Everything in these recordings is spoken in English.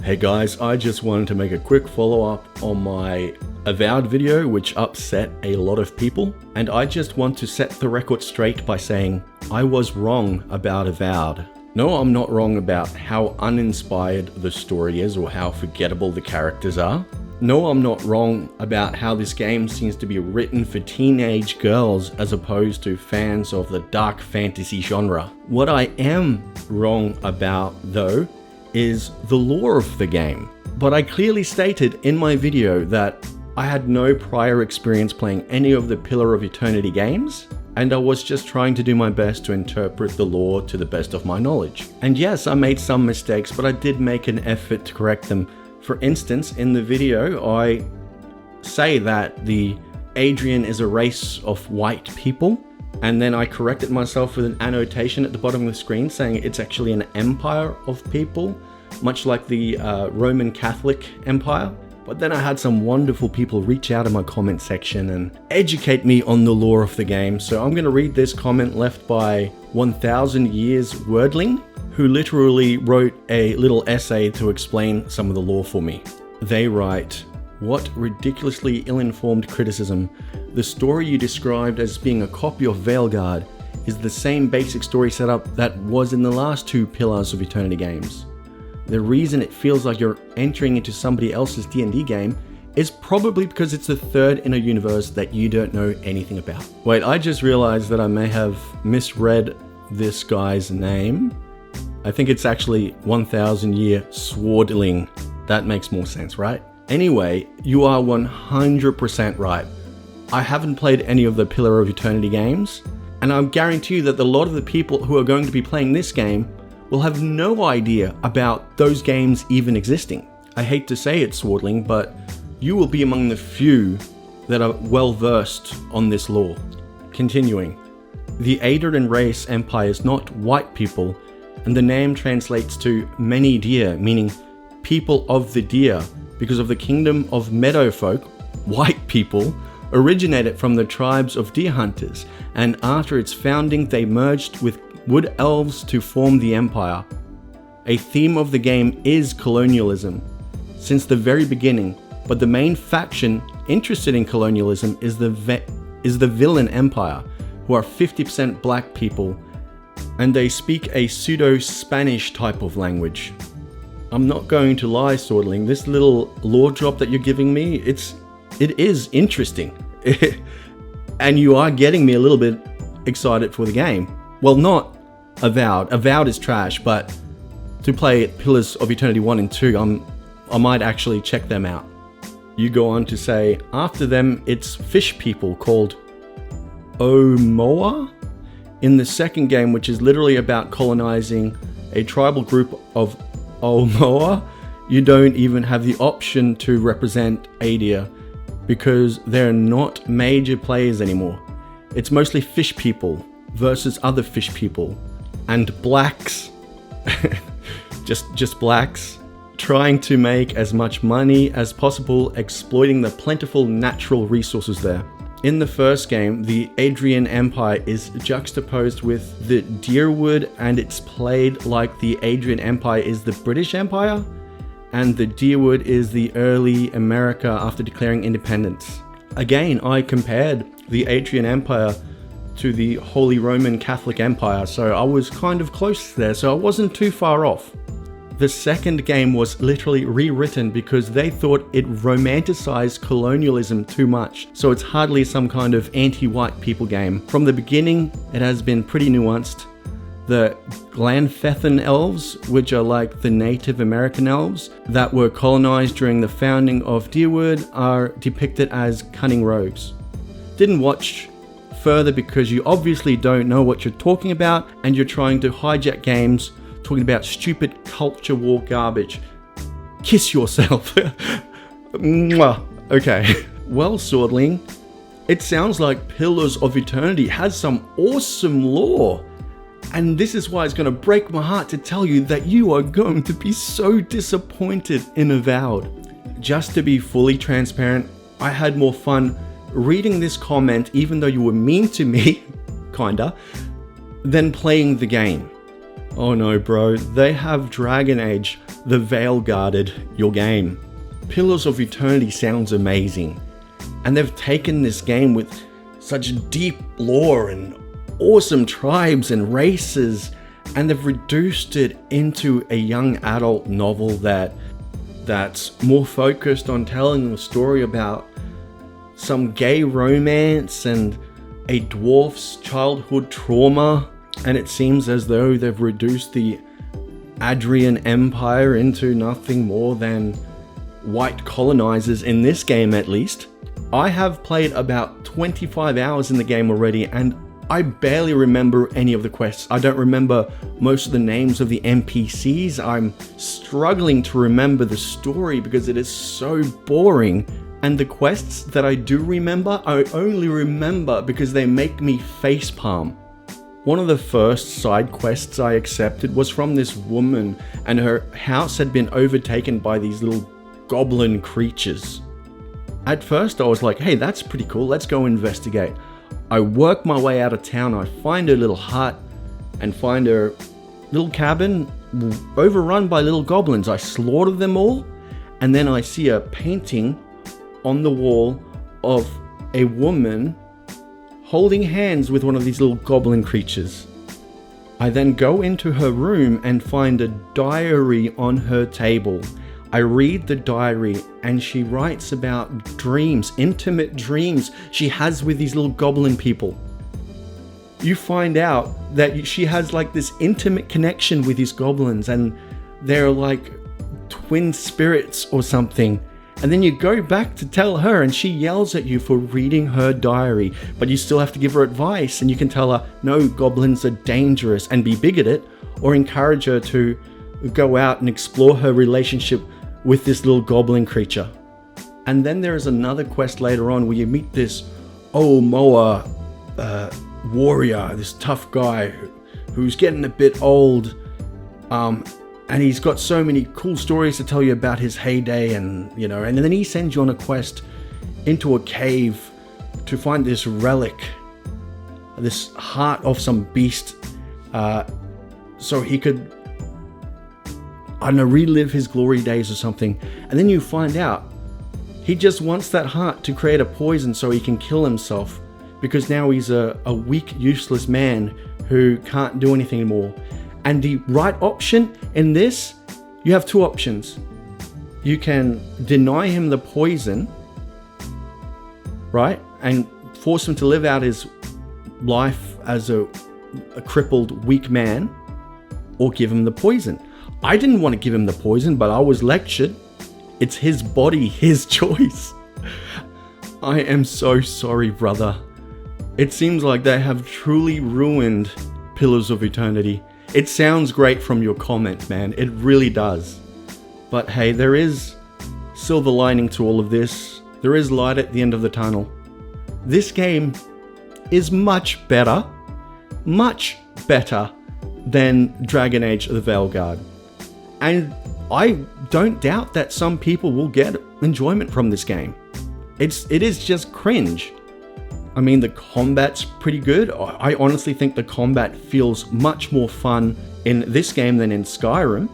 Hey guys, I just wanted to make a quick follow-up on my Avowed video, which upset a lot of people. And I just want to set the record straight by saying I was wrong about Avowed. No, I'm not wrong about how uninspired the story is or how forgettable the characters are. No, I'm not wrong about how this game seems to be written for teenage girls as opposed to fans of the dark fantasy genre. What I am wrong about, though, is the lore of the game. But I clearly stated in my video that I had no prior experience playing any of the Pillar of Eternity games, and I was just trying to do my best to interpret the lore to the best of my knowledge. And yes, I made some mistakes, but I did make an effort to correct them. For instance, in the video, I say that the Adrian is a race of white people, and then I corrected myself with an annotation at the bottom of the screen saying it's actually an empire of people, much like the Roman Catholic Empire. But then I had some wonderful people reach out in my comment section and educate me on the lore of the game. So I'm going to read this comment left by 1000 Years Wordling, who literally wrote a little essay to explain some of the lore for me. They write, "What ridiculously ill-informed criticism. The story you described as being a copy of Veilguard is the same basic story setup that was in the last two Pillars of Eternity games. The reason it feels like you're entering into somebody else's D&D game is probably because it's the third in a universe that you don't know anything about." Wait, I just realized that I may have misread this guy's name. I think it's actually 1000 Year Swordling. That makes more sense, right? Anyway, you are 100% right. I haven't played any of the Pillar of Eternity games, and I guarantee you that a lot of the people who are going to be playing this game will have no idea about those games even existing. I hate to say it, Swordling, but you will be among the few that are well versed on this lore. Continuing, the Adrian race empire is not white people, and the name translates to many deer, meaning people of the deer, because of the kingdom of meadowfolk, white people, originated from the tribes of deer hunters, and after its founding they merged with wood elves to form the empire. A theme of the game is colonialism since the very beginning, but the main faction interested in colonialism is the villain empire, who are 50% black people, and they speak a pseudo-Spanish type of language. I'm not going to lie, Swordling, this little lore drop that you're giving me, it is interesting. And you are getting me a little bit excited for the game. Well, not Avowed. Avowed is trash, but to play Pillars of Eternity 1 and 2, I might actually check them out. You go on to say, after them, it's fish people called Omoa in the second game, which is literally about colonizing a tribal group of Omoa. You don't even have the option to represent Adia because they're not major players anymore. It's mostly fish people versus other fish people and blacks, just blacks, trying to make as much money as possible, exploiting the plentiful natural resources there. In the first game, the Adrian Empire is juxtaposed with the Deerwood, and it's played like the Adrian Empire is the British Empire, and the Deerwood is the early America after declaring independence. Again, I compared the Adrian Empire to the Holy Roman Catholic Empire, so I was kind of close there, so I wasn't too far off. The second game was literally rewritten because they thought it romanticized colonialism too much, so it's hardly some kind of anti-white people game. From the beginning, it has been pretty nuanced. The Glanfethan elves, which are like the Native American elves that were colonized during the founding of Deerwood, are depicted as cunning rogues. Didn't watch further because you obviously don't know what you're talking about, and you're trying to hijack games talking about stupid culture war garbage. Kiss yourself. Mwah. Okay. Well, Swordling, it sounds like Pillars of Eternity has some awesome lore. And this is why it's going to break my heart to tell you that you are going to be so disappointed in Avowed. Just to be fully transparent, I had more fun reading this comment, even though you were mean to me, kinda, than playing the game. Oh no, bro, they have Dragon Age, the Veil Guarded your game. Pillars of Eternity sounds amazing, and they've taken this game with such deep lore and awesome tribes and races, and they've reduced it into a young adult novel that's more focused on telling a story about some gay romance and a dwarf's childhood trauma. And it seems as though they've reduced the Adrian Empire into nothing more than white colonizers, in this game at least. I have played about 25 hours in the game already, and I barely remember any of the quests. I don't remember most of the names of the NPCs. I'm struggling to remember the story because it is so boring. And the quests that I do remember, I only remember because they make me facepalm. One of the first side quests I accepted was from this woman, and her house had been overtaken by these little goblin creatures. At first I was like, hey, that's pretty cool, let's go investigate. I work my way out of town, I find a little hut and find a little cabin overrun by little goblins. I slaughter them all, and then I see a painting on the wall of a woman holding hands with one of these little goblin creatures. I then go into her room and find a diary on her table. I read the diary, and she writes about dreams, intimate dreams she has with these little goblin people. You find out that she has like this intimate connection with these goblins, and they're like twin spirits or something. And then you go back to tell her, and she yells at you for reading her diary, but you still have to give her advice, and you can tell her, no, goblins are dangerous, and be bigoted, or encourage her to go out and explore her relationship with this little goblin creature. And then there is another quest later on where you meet this Moa warrior, this tough guy who's getting a bit old, and he's got so many cool stories to tell you about his heyday, and and then he sends you on a quest into a cave to find this relic, this heart of some beast, so he could, relive his glory days or something. And then you find out he just wants that heart to create a poison so he can kill himself, because now he's a weak, useless man who can't do anything anymore. And the right option in this, you have two options. You can deny him the poison, right? And force him to live out his life as a crippled, weak man, or give him the poison. I didn't want to give him the poison, but I was lectured. It's his body, his choice. I am so sorry, brother. It seems like they have truly ruined Pillars of Eternity. It sounds great from your comment, man. It really does. But hey, there is silver lining to all of this. There is light at the end of the tunnel. This game is much better than Dragon Age: The Veilguard. And I don't doubt that some people will get enjoyment from this game. It is just cringe. I mean, the combat's pretty good. I honestly think the combat feels much more fun in this game than in Skyrim.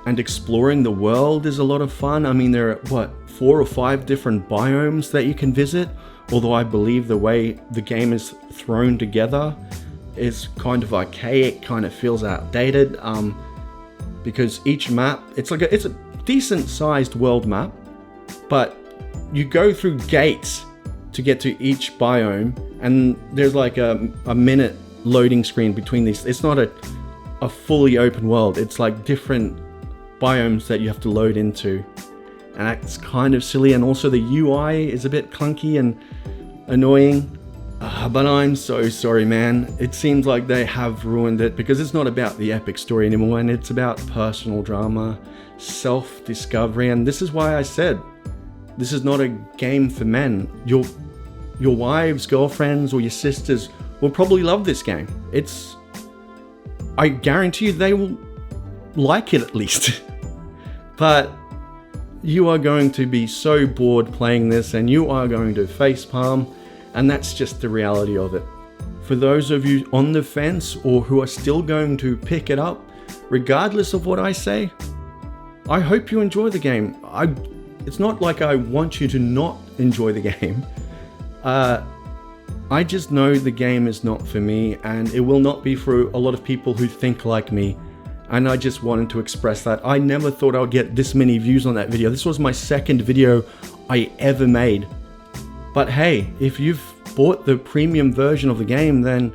And exploring the world is a lot of fun. I mean, there are, 4 or 5 different biomes that you can visit. Although I believe the way the game is thrown together is kind of archaic, kind of feels outdated. Because each map, it's a decent sized world map, but you go through gates to get to each biome, and there's like a minute loading screen between these. It's not a fully open world. It's like different biomes that you have to load into, and that's kind of silly. And also the UI is a bit clunky and annoying. But I'm so sorry, man. It seems like they have ruined it, because it's not about the epic story anymore, and it's about personal drama, self-discovery. And this is why I said this is not a game for men. Your wives, girlfriends, or your sisters will probably love this game. I guarantee you they will like it at least. But you are going to be so bored playing this, and you are going to facepalm. And that's just the reality of it. For those of you on the fence, or who are still going to pick it up, regardless of what I say, I hope you enjoy the game. It's not like I want you to not enjoy the game. I just know the game is not for me, and it will not be for a lot of people who think like me. And I just wanted to express that. I never thought I would get this many views on that video. This was my second video I ever made. But hey, if you've bought the premium version of the game, then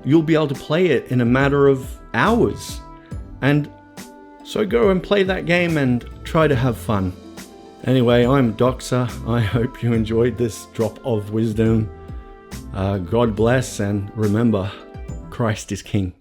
you'll be able to play it in a matter of hours. And so go and play that game and try to have fun. Anyway, I'm Doxa. I hope you enjoyed this drop of wisdom. God bless, and remember, Christ is King.